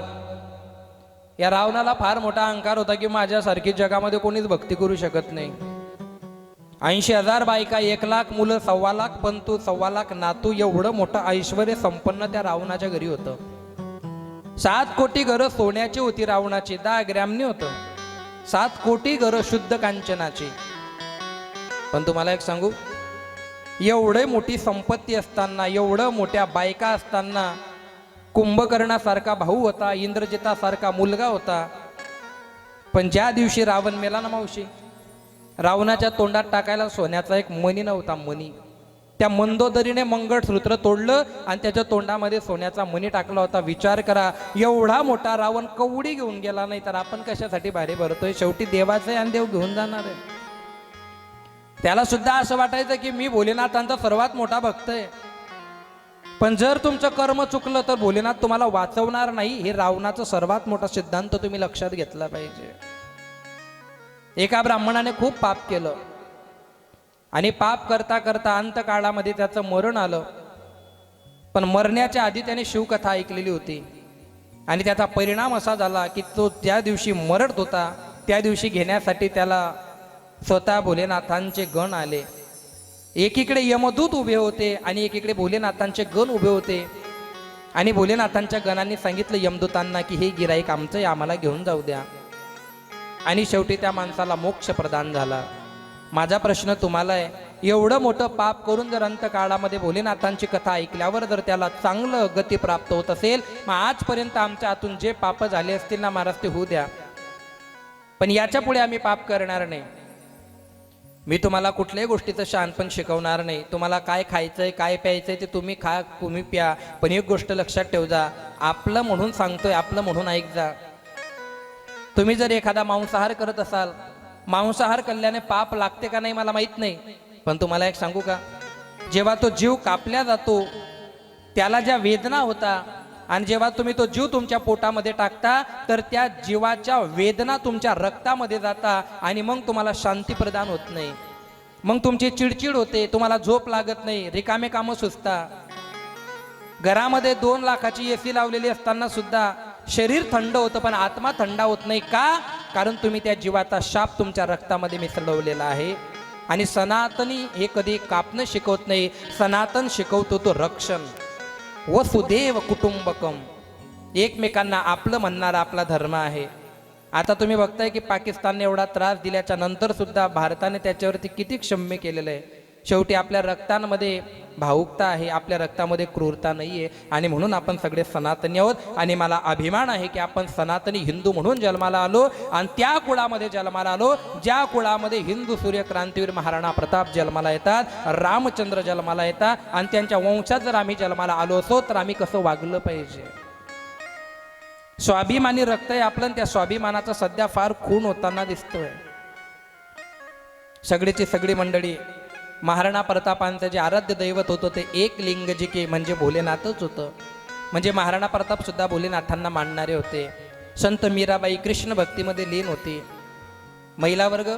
S1: या रावणाला फार मोठा अहंकार होता की माझ्यासारखी जगामध्ये कोणीच भक्ती करू शकत नाही. 80,000 बायका, 1,00,000 मुलं, 1,25,000 पंतू, 1,25,000 नातू, एवढं मोठं ऐश्वर्य संपन्न त्या रावणाच्या घरी होतं. 7 कोटी घरं सोन्याची होती रावणाची, 10 ग्रॅमनी होतं. 7 कोटी घरं शुद्ध कांचनाची. पण तुम्हाला एक सांगू, एवढे मोठी संपत्ती असताना, एवढं मोठ्या बायका असताना, कुंभकर्णासारखा भाऊ होता, इंद्रजितासारखा मुलगा होता, पण ज्या दिवशी रावण मेला ना मावशी, रावणाच्या तोंडात टाकायला सोन्याचा एक मणी नव्हता. मणी, त्या मंदोदरीने मंगळसूत्र तोडलं आणि त्याच्या तोंडामध्ये सोन्याचा मणी टाकला होता. विचार करा, एवढा मोठा रावण कवडी घेऊन गेला नाही तर आपण कशासाठी भारी भरतोय? शेवटी देवाचं आहे आणि देव घेऊन जाणार आहे. त्याला सुद्धा असं वाटायचं की मी भोलेनाथांचा सर्वात मोठा भक्त आहे, पण जर तुमचं कर्म चुकलं तर भोलेनाथ तुम्हाला वाचवणार नाही. हे रावणाचा सर्वात मोठा सिद्धांत तुम्ही लक्षात घेतला पाहिजे. एका ब्राह्मणाने खूप पाप केलं आणि पाप करता करता अंतकाळामध्ये त्याचं मरण आलं. पण मरण्याच्या आधी त्याने शिवकथा ऐकलेली होती आणि त्याचा परिणाम असा झाला की तो ज्या दिवशी मरत होता त्या दिवशी घेण्यासाठी त्याला स्वतः भोलेनाथांचे गण आले. एकीकडे यमदूत उभे होते आणि एकीकडे भोलेनाथांचे गण उभे होते. आणि भोलेनाथांच्या गणांनी सांगितलं यमदूतांना की हे गिराईक आमचं आहे, आम्हाला घेऊन जाऊ द्या. आणि शेवटी त्या माणसाला मोक्ष प्रदान झाला. माझा प्रश्न तुम्हाला आहे, एवढं मोठं पाप करून जर अंतकाळामध्ये भोलेनाथांची कथा ऐकल्यावर जर त्याला चांगलं गती प्राप्त होत असेल, मग आजपर्यंत आमच्या हातून जे पाप झाले असतील ना महाराज ते होऊ द्या, पण याच्या पुढे आम्ही पाप करणार नाही. मी तुम्हाला कुठल्याही गोष्टीचं शहाणपण शिकवणार नाही. तुम्हाला काय खायचंय काय प्यायचंय ते तुम्ही खा, तुम्ही प्या, पण एक गोष्ट लक्षात ठेव जा, आपलं म्हणून सांगतोय, आपलं म्हणून ऐक जा. तुम्ही जर एखादा मांसाहार करत असाल, मांसाहार केल्याने पाप लागते का नाही मला माहित नाही, पण तुम्हाला एक सांगू का, जेव्हा तो जीव कापला जातो त्याला ज्या वेदना होता आणि जेव्हा तुम्ही तो जीव तुमच्या पोटामध्ये टाकता तर त्या जीवाच्या वेदना तुमच्या रक्तामध्ये जाता आणि मग तुम्हाला शांती प्रदान होत नाही. मग तुमची चिडचिड होते, तुम्हाला झोप लागत नाही, रिकामे कामं सुचता. घरामध्ये 2 लाखाची एसी लावलेली असताना सुद्धा शरीर थंड होतं पण आत्मा थंड होत नाही. का? कारण तुम्ही त्या जीवाचा शाप तुमच्या रक्तामध्ये मिसळवलेला आहे. आणि सनातनी हे कधी कापणं शिकवत नाही, सनातन शिकवतो तो रक्षण. वसुदेव कुटुंबकम, एकमेकांना आपलं म्हणणारा आपला धर्म आहे. आता तुम्ही बघताय की पाकिस्तानने एवढा त्रास दिल्याच्या नंतर सुद्धा भारताने त्याच्यावरती किती क्षम्य केलेलं आहे. शेवटी आपल्या रक्तांमध्ये भावुकता आहे, आपल्या रक्तामध्ये क्रूरता नाही आहे. आणि म्हणून आपण सगळे सनातनी आहोत. आणि मला अभिमान आहे की आपण सनातनी हिंदू म्हणून जन्माला आलो आणि त्या कुळामध्ये जन्माला आलो ज्या कुळामध्ये हिंदू सूर्यक्रांतीवीर महाराणा प्रताप जन्माला येतात, रामचंद्र जन्माला येतात. आणि त्यांच्या वंशात जर आम्ही जन्माला आलो असो तर आम्ही कसं वागलं पाहिजे. स्वाभिमानी रक्त आहे आपलं, त्या स्वाभिमानाचा सध्या फार खून होताना दिसतोय. सगळीची सगळी मंडळी महाराणा प्रतापांचं जे आराध्य दैवत होतं ते एक लिंगजिके म्हणजे भोलेनाथच होतं. म्हणजे महाराणा प्रताप सुद्धा भोलेनाथांना मानणारे होते. संत मीराबाई कृष्ण भक्तीमध्ये लीन होती. महिला वर्ग,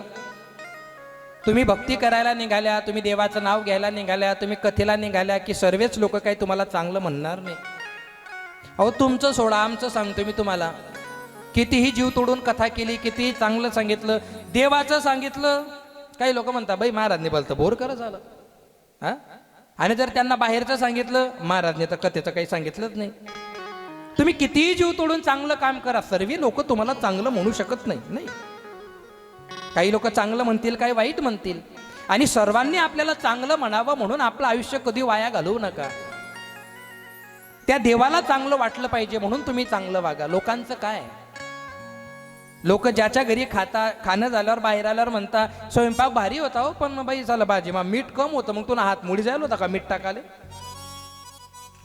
S1: तुम्ही भक्ती करायला निघाल्या, तुम्ही देवाचं नाव घ्यायला निघाल्या, तुम्ही कथेला निघाल्या की सर्वच लोक काही तुम्हाला चांगलं म्हणणार नाही. अहो तुमचं सोडा, आमचं सांगतो मी तुम्हाला. कितीही जीव तोडून कथा केली, कितीही चांगलं सांगितलं, देवाचं सांगितलं, काही लोक म्हणतात बाई महाराजने बोलतं बोर कर झालं. आणि जर त्यांना बाहेरचं सांगितलं, महाराजने तर कथेचं काही सांगितलंच नाही. तुम्ही तुम्ही कितीही जीव तोडून चांगलं काम करा, सर्व लोक तुम्हाला चांगलं म्हणू शकत नाही. काही लोक चांगलं म्हणतील, काही वाईट म्हणतील. आणि सर्वांनी आपल्याला चांगलं म्हणावं म्हणून आपलं आयुष्य कधी वाया घालवू नका. त्या देवाला चांगलं वाटलं पाहिजे म्हणून तुम्ही चांगलं वागा. लोकांचं काय? लोक ज्याच्या घरी खाणं झाल्यावर बाहेर आल्यावर म्हणता स्वयंपाक भारी होता हो, पण बाई झालं भाजी मग मीठ कम होतं, मग तुला हात मुडी जायला होता का मीठ टाकाले?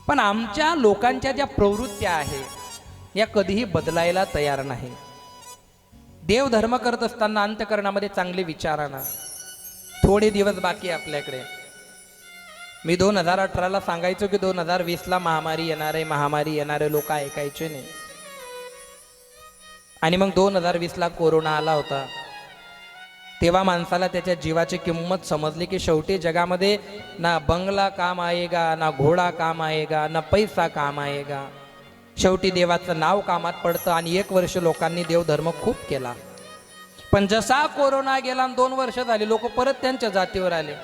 S1: पण आमच्या लोकांच्या ज्या प्रवृत्त्या आहेत या कधीही बदलायला तयार नाही. देव धर्म करत असताना अंतःकरणामध्ये चांगले विचार आणा. थोडे दिवस बाकी आपल्याकडे. मी 2018ला सांगायचो की 2020ला महामारी येणार आहे, महामारी येणार आहे. लोक ऐकायचे नाही. आणि मग 2020ला कोरोना आला होता. तेव्हा माणसाला त्याच्या जीवाची किंमत समजली की शेवटी जगामध्ये ना बंगला काम आएगा, ना घोडा काम आएगा, ना पैसा काम आएगा. शेवटी देवाचं नाव कामात पडतं. आणि 1 वर्ष लोकांनी देवधर्म खूप केला. पण जसा कोरोना गेला आणि 2 वर्ष झाली, लोक परत त्यांच्या जातीवर आले.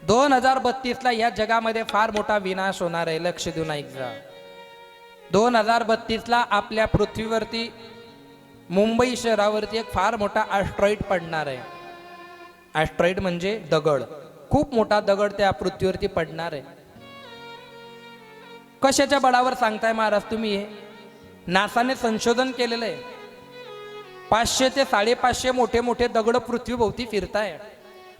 S1: 2032ला या जगामध्ये फार मोठा विनाश होणार आहे. लक्ष देऊन ऐक जा. 2032ला आपल्या पृथ्वीवरती मुंबई शहरावरती एक फार मोठा ॲस्ट्रॉइड पडणार आहे. ॲस्ट्रॉइड म्हणजे दगड. खूप मोठा दगड त्या पृथ्वीवरती पडणार आहे. कशाच्या बळावर सांगताय महाराज तुम्ही? हे नासाने संशोधन केलेलं आहे. 500 ते 550 मोठे मोठे दगड पृथ्वीभोवती फिरताय.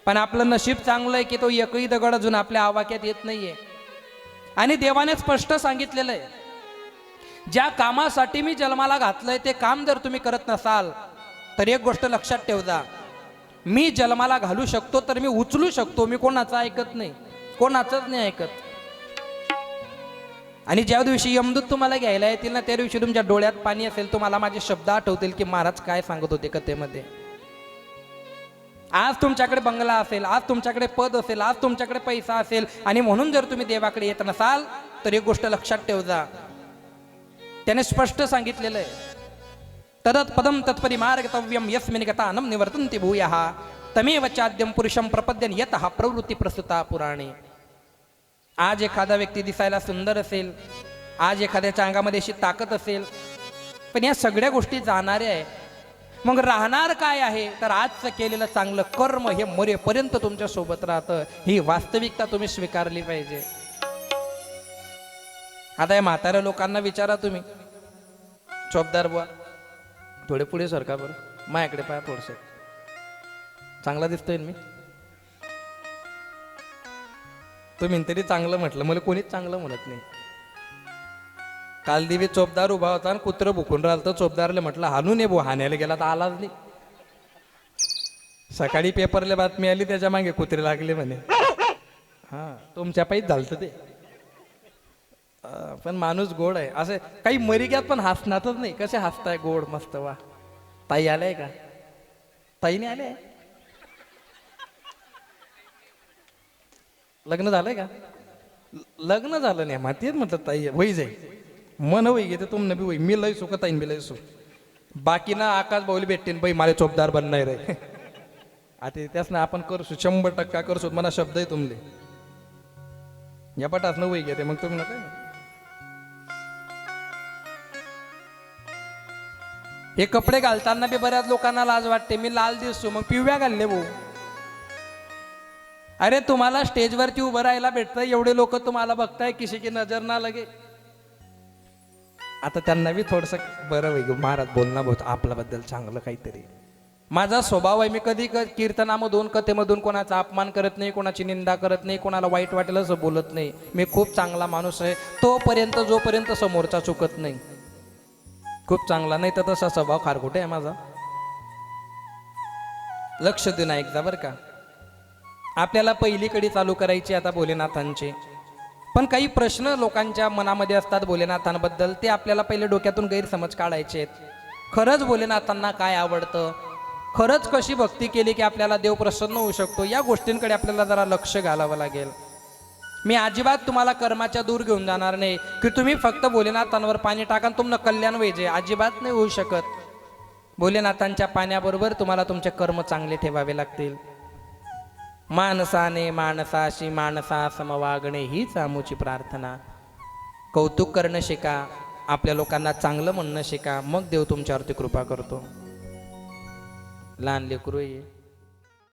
S1: पण आपलं नशीब चांगलं आहे की तो एकही दगड अजून आपल्या आवाक्यात येत नाहीये. आणि देवाने स्पष्ट सांगितलेलं आहे, ज्या कामासाठी मी जन्माला घातलंय ते काम जर तुम्ही करत नसाल तर एक गोष्ट लक्षात ठेवजा, मी जन्माला घालू शकतो तर मी उचलू शकतो. मी कोणाचं ऐकत नाही, कोणाचंच नाही ऐकत. आणि ज्या दिवशी यमदूत तुम्हाला घ्यायला येतील ना, त्या दिवशी तुमच्या डोळ्यात पाणी असेल, तुम्हाला माझे शब्द आठवतील की महाराज काय सांगत होते कथेमध्ये. आज तुमच्याकडे बंगला असेल, आज तुमच्याकडे पद असेल, आज तुमच्याकडे पैसा असेल, आणि म्हणून जर तुम्ही देवाकडे येत नसाल तर एक गोष्ट लक्षात ठेवजा, त्याने स्पष्ट सांगितलेलं आहे, तदत पदम तत्परिमार्गतव्यम यस्मिन् गतानं निवर्तन्ति भूयः तमेव चाद्यं पुरुषं प्रपद्यन् यतः प्रवृत्ती प्रस्तुता पुराणे. आज एखादा व्यक्ती दिसायला सुंदर असेल, आज एखाद्याच्या अंगामध्ये अशी ताकद असेल, पण या सगळ्या गोष्टी जाणाऱ्या आहे. मग राहणार काय आहे तर आजचं केलेलं चांगलं कर्म हे मरेपर्यंत तुमच्या सोबत राहतं. ही वास्तविकता तुम्ही स्वीकारली पाहिजे. आता या म्हाताऱ्या लोकांना विचारा तुम्ही, चोपदार बुवा थोडे पुढे सरका बरं, माझ्याकडे पाहा थोडस, चांगला दिसतोय मी? तुम्ही तरी चांगलं म्हटलं, मला कोणीच चांगलं म्हणत नाही. काल दिवी चोपदार उभा होता आणि कुत्रं भुकून राहिलं तर चोपदारला म्हटलं हाणू नये भाऊ, हाणायला गेला तर आलाच नाही. सकाळी पेपरला बातमी आली त्याच्या मागे कुत्रे लागले म्हणे. हा तुमच्या पायीच झालतं ते. पण माणूस गोड आहे. असं काही मरिग्यात पण हसणारच नाही. कसे हसताय गोड मस्त. वा ताई आलाय का? ताईने आले? लग्न झालंय का? लग्न झालं नाही मातीत म्हटलं ताई वही जाई मन वही घेते तुम नबी वही मी लय सुख ताईन बी लय सुख. बाकी ना आकाश भाऊली भेटतील बाई मला चोपदार बनणार रे. आता त्याच ना आपण करसू 100% करसू. मला शब्द आहे तुमले या पटात न वही घेते मग तुम्ही नका. हे कपडे घालताना बी बऱ्याच लोकांना लाज वाटते. मी लाल दिसतो मग पिवळ्या घालले भाऊ. अरे तुम्हाला स्टेजवरती उभं राहायला भेटतं, एवढे लोक तुम्हाला बघताय, किसी की नजर ना लगे. आता त्यांना बी थोडस बरं वैग महाराज बोलणं बहुत आपल्याबद्दल चांगलं काहीतरी. माझा स्वभाव आहे, मी कधी कीर्तनामधून कथेमधून कोणाचा अपमान करत नाही, कोणाची निंदा करत नाही, कोणाला वाईट वाटेल असं बोलत नाही. मी खूप चांगला माणूस आहे तोपर्यंत जोपर्यंत समोरचा चुकत नाही. खूप चांगला नाही तर तसा स्वभाव खारकुटे आहे माझा. लक्ष देऊन ऐकजा बरं का. आपल्याला पहिली कडी चालू करायची आता भोलेनाथांची. पण काही प्रश्न लोकांच्या मनामध्ये असतात भोलेनाथांबद्दल, ते आपल्याला पहिले डोक्यातून गैरसमज काढायचे आहेत. खरंच भोलेनाथांना काय आवडतं, खरंच कशी भक्ती केली की आपल्याला देव प्रसन्न होऊ शकतो, या गोष्टींकडे आपल्याला जरा लक्ष घालावं लागेल. मी अजिबात तुम्हाला कर्माच्या दूर घेऊन जाणार नाही की तुम्ही फक्त भोलेनाथांवर पाणी टाका तुमनं कल्याण व्हायचे. अजिबात नाही होऊ शकत. भोलेनाथांच्या पाण्याबरोबर तुम्हाला तुमचे कर्म चांगले ठेवावे लागतील. माणसाने माणसाशी माणसा समवागणे हीच आमूची प्रार्थना. कौतुक करणं शिका, आपल्या लोकांना चांगलं म्हणणं शिका, मग देव तुमच्यावरती कृपा करतो. लहान लेकरू आहे